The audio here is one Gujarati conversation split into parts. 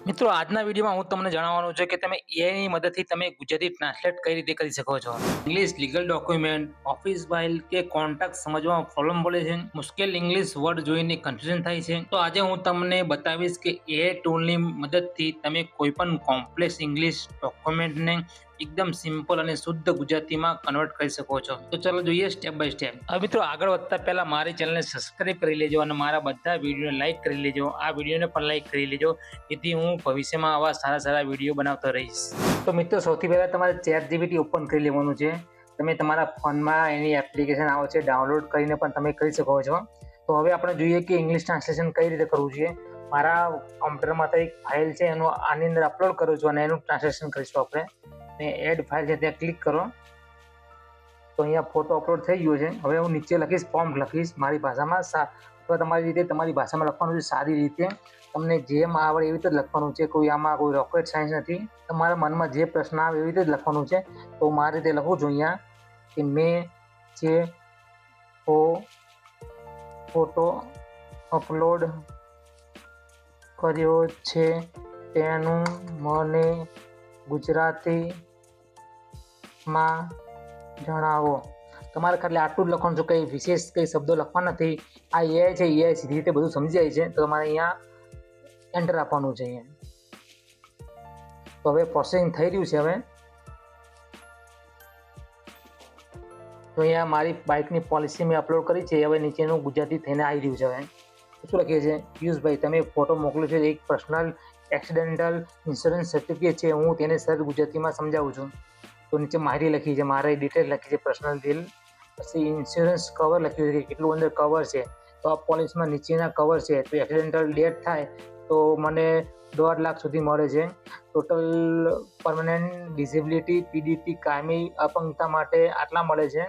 મિત્રો આજના વિડીયોમાં હું તમને જણાવવાનું છે કે તમે એઆઈની મદદથી તમે ગુજરાતી ટ્રાન્સલેટ કઈ રીતે કરી શકો છો. English legal document, office file કે કોન્ટ્રાક્ટ સમજવામાં પ્રોબ્લેમ પડે છે, મુશ્કેલ ઇંગ્લિશ વર્ડ જોઈને કન્ફ્યુઝન થાય છે, તો આજે હું તમને બતાવીશ કે એઆઈ ટૂલની મદદથી તમે કોઈ પણ કોમ્પ્લેક્સ ઇંગ્લિશ ડોક્યુમેન્ટને એકદમ સિમ્પલ અને શુદ્ધ ગુજરાતીમાં કન્વર્ટ કરી શકો છો. તો ચાલો જોઈએ સ્ટેપ બાય સ્ટેપ. હવે મિત્રો આગળ વધતા પહેલા મારી ચેનલને સબસ્ક્રાઇબ કરી લેજો અને મારા બધા વિડીયોને લાઈક કરી લેજો. આ વિડીયોને પણ લાઈક કરી લેજો જેથી હું ભવિષ્યમાં આવા સારા વિડીયો બનાવતો રહીશ. તો મિત્રો સૌથી પહેલા તમારે ChatGPT ઓપન કરી લેવાનું છે. તમે તમારા ફોનમાં એની એપ્લિકેશન આવે છે, ડાઉનલોડ કરીને પણ તમે કરી શકો છો. તો હવે આપણે જોઈએ કે ઇંગ્લિશ ટ્રાન્સલેશન કઈ રીતે કરવું જોઈએ. મારા કોમ્પ્યુટરમાં તો એક ફાઇલ છે, એનું આની અંદર અપલોડ કરું છું અને એનું ટ્રાન્સલેશન કરીશું આપણે. એડ ફાઇલ છે ત્યાં ક્લિક કરો તો અહીંયા ફોટો અપલોડ થઈ ગયો છે. હવે હું નીચે લખીશ ફોર્મ લખીશ મારી ભાષામાં અથવા તમારી રીતે તમારી ભાષામાં લખવાનું છે. સારી રીતે તમને જેમ આવડે એવી રીતે જ લખવાનું છે. આમાં કોઈ રોકેટ સાયન્સ નથી. તમારા મનમાં જે પ્રશ્ન આવે એવી રીતે જ લખવાનું છે. તો મારી રીતે લખું છું અહીંયા કે મેં જે ફોટો અપલોડ કર્યો છે તેનું મને ગુજરાતીમાં જણાવો. તમારે ખાલી આટલું જ લખવાનું છે, કંઈ વિશેષ કંઈ શબ્દો લખવા નથી. આ એઆઈ છે, એઆઈ સીધી રીતે બધું સમજી જાય છે. તો તમારે અહીંયા એન્ટર આપવાનું છે. અહીંયા તો હવે પ્રોસેસિંગ થઈ રહ્યું છે. હવે તો અહીંયા મારી બાઇકની પોલિસી મેં અપલોડ કરી છે. હવે નીચેનું ગુજરાતી થઈને આવી રહ્યું છે. હવે શું લખીએ છીએ? પિયુષભાઈ, તમે ફોટો મોકલ્યો છે, એક પર્સનલ એક્સિડેન્ટલ ઇન્સ્યોરન્સ સર્ટિફિકેટ છે. હું તેને સરળ ગુજરાતીમાં સમજાવું છું. તો નીચે માહિતી લખી છે, મારે ડિટેલ લખી છે, પર્સનલ ડિટેલ. પછી ઇન્સ્યોરન્સ કવર લખ્યું છે કે કેટલું અંદર કવર છે. તો આ પોલિસીમાં નીચેના કવર છે. તો એક્સિડેન્ટલ ડેથ થાય તો મને 1.5 લાખ સુધી મળે છે. ટોટલ પરમનન્ટ ડિસેબિલિટી પીડીટી કાયમી અપંગતા માટે આટલા મળે છે.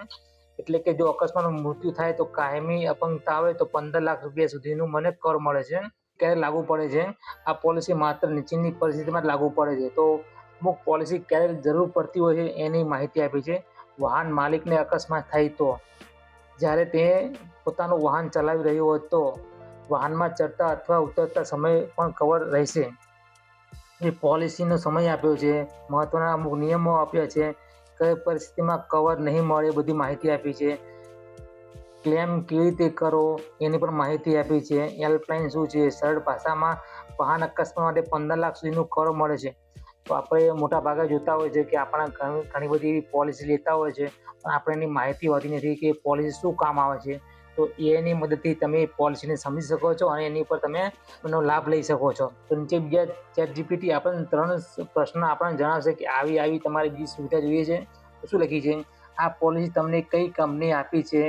એટલે કે જો અકસ્માતમાં મૃત્યુ થાય તો કાયમી અપંગતા આવે તો 15 લાખ રૂપિયા સુધીનું મને કર મળે છે. ક્યારે લાગુ પડે છે? આ પોલિસી માત્ર નીચેની પરિસ્થિતિમાં જ લાગુ પડે છે. તો અમુક પોલિસી ક્યારે જરૂર પડતી હોય છે એની માહિતી આપી છે. વાહન માલિકને અકસ્માત થાય તો, જ્યારે તે પોતાનું વાહન ચલાવી રહ્યો હોય તો વાહનમાં ચડતા અથવા ઉતરતા સમય પણ કવર રહેશે. એ પોલિસીનો સમય આપ્યો છે, મહત્વના અમુક નિયમો આપ્યા છે, કઈ પરિસ્થિતિમાં કવર નહીં મળે એ બધી માહિતી આપી છે. ક્લેમ કેવી રીતે કરો એની પણ માહિતી આપી છે. હેલ્પલાઇન શું છે? સરળ ભાષામાં વાહન અકસ્માત માટે 15 લાખ સુધીનું કર મળે છે. તો આપણે મોટા ભાગે જોતા હોય છે કે આપણા ઘણી બધી પોલિસી લેતા હોય છે, પણ આપણે એની માહિતી હોતી નથી કે પોલિસી શું કામ આવે છે. તો એની મદદથી તમે પોલિસીને સમજી શકો છો અને એની પર તમે એનો લાભ લઈ શકો છો. તો નીચે બીજા ChatGPT આપણને 3 પ્રશ્ન આપણને જણાવશે કે આવી તમારે બીજી સુવિધા જોઈએ છે. તો શું લખી છે? આ પોલિસી તમને કઈ કંપની આપી છે?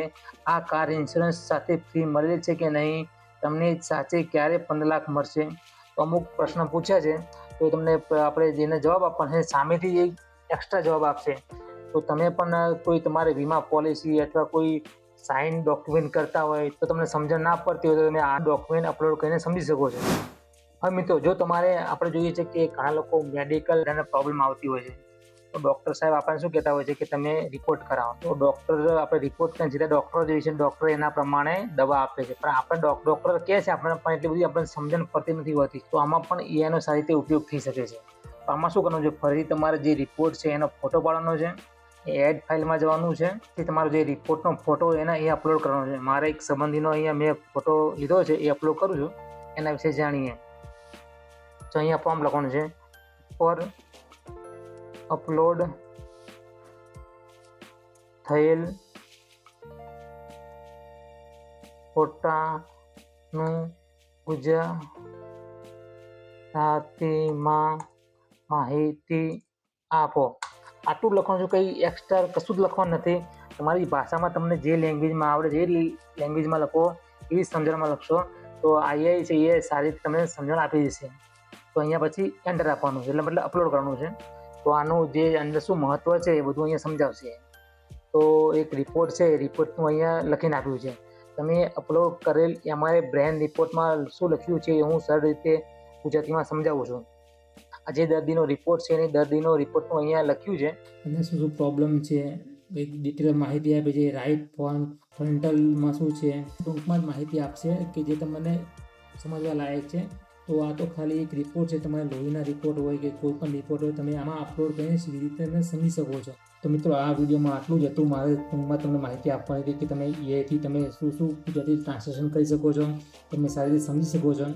આ કાર ઇન્સ્યોરન્સ સાથે ફ્રી મળેલ છે કે નહીં? તમને સાચે ક્યારે 15 લાખ મળશે? તો અમુક પ્રશ્ન પૂછ્યા છે. તો તમને આપણે જેને જવાબ આપવાનો છે સામેથી એક એક્સ્ટ્રા જવાબ આપશે. તો તમે પણ કોઈ તમારે વીમા પોલિસી અથવા કોઈ સાઇન ડોક્યુમેન્ટ કરતા હોય તો તમને સમજણ ના પડતી હોય તો તમે આ ડોક્યુમેન્ટ અપલોડ કરીને સમજી શકો છો. હવે મિત્રો જો તમારે આપણે જોઈએ છે કે ઘણા લોકો મેડિકલ પ્રોબ્લેમ આવતી હોય છે, તો ડૉક્ટર સાહેબ આપણને શું કહેતા હોય છે કે તમે રિપોર્ટ કરાવો. તો ડૉક્ટર આપણે રિપોર્ટ કરીને સીધા ડૉક્ટર જોઈએ છે, ડૉક્ટર એના પ્રમાણે દવા આપે છે. પણ આપણે ડૉક્ટર કહે છે આપણને, પણ એટલી બધી આપણને સમજણ પડતી નથી હોતી. તો આમાં પણ એઆઈનો સારી રીતે ઉપયોગ થઈ શકે છે. તો આમાં શું કરવાનું છે? ફરીથી તમારે જે રિપોર્ટ છે એનો ફોટો પાડવાનો છે, એડ ફાઇલમાં જવાનું છે, એ તમારો જે રિપોર્ટનો ફોટો એના અહીંયા અપલોડ કરવાનો છે. મારા એક સંબંધીનો અહીંયા મેં ફોટો લીધો છે, એ અપલોડ કરું છું. એના વિશે જાણીએ. તો અહીંયા ફોર્મ લખવાનું છે, પર અપલોડ થયેલ ફોટાનું ગુજરાતીમાં માહિતી આપો. આટલું લખવાનું છે, કંઈ એક્સ્ટ્રા કશું જ લખવાનું નથી. તમારી ભાષામાં તમને જે લેંગ્વેજમાં આવડે છે એ લેંગ્વેજમાં લખો, એવી સમજણમાં લખશો તો આઈઆઈ છે એ સારી રીતે તમને સમજણ આપી દેશે. તો અહીંયા પછી એન્ટર આપવાનું છે, એટલે મતલબ અપલોડ કરવાનું છે. તો આનું જે અંદર શું મહત્વ છે એ બધું અહીંયા સમજાવશે. તો એક રિપોર્ટ છે, એ રિપોર્ટનું અહીંયા લખીને આપ્યું છે. તમે અપલોડ કરેલ અમારે બ્રેન રિપોર્ટમાં શું લખ્યું છે એ હું સરળ રીતે ગુજરાતીમાં સમજાવું છું. આ જે દર્દીનો રિપોર્ટ છે એની દર્દીનો રિપોર્ટનું અહીંયા લખ્યું છે અને શું પ્રોબ્લેમ છે, એક ડિટેલ માહિતી આપી છે. રાઇટ ફ્રન્ટલમાં શું છે, ટૂંકમાં જ માહિતી આપશે કે જે તમને સમજવા લાયક છે. તો આ તો ખાલી એક રિપોર્ટ છે, તમારા લોહીના રિપોર્ટ હોય કે કોઈ પણ રિપોર્ટ હોય તમે આમાં અપલોડ કરીને સીધી રીતે તમે સમજી શકો છો. તો મિત્રો આ વિડીયોમાં આટલું જ હતું. મારે ટૂંકમાં તમને માહિતી આપવાની હતી કે તમે એઆઈથી તમે શું ગુજરાતી ટ્રાન્સલેશન કરી શકો છો, તમે સારી રીતે સમજી શકો છો.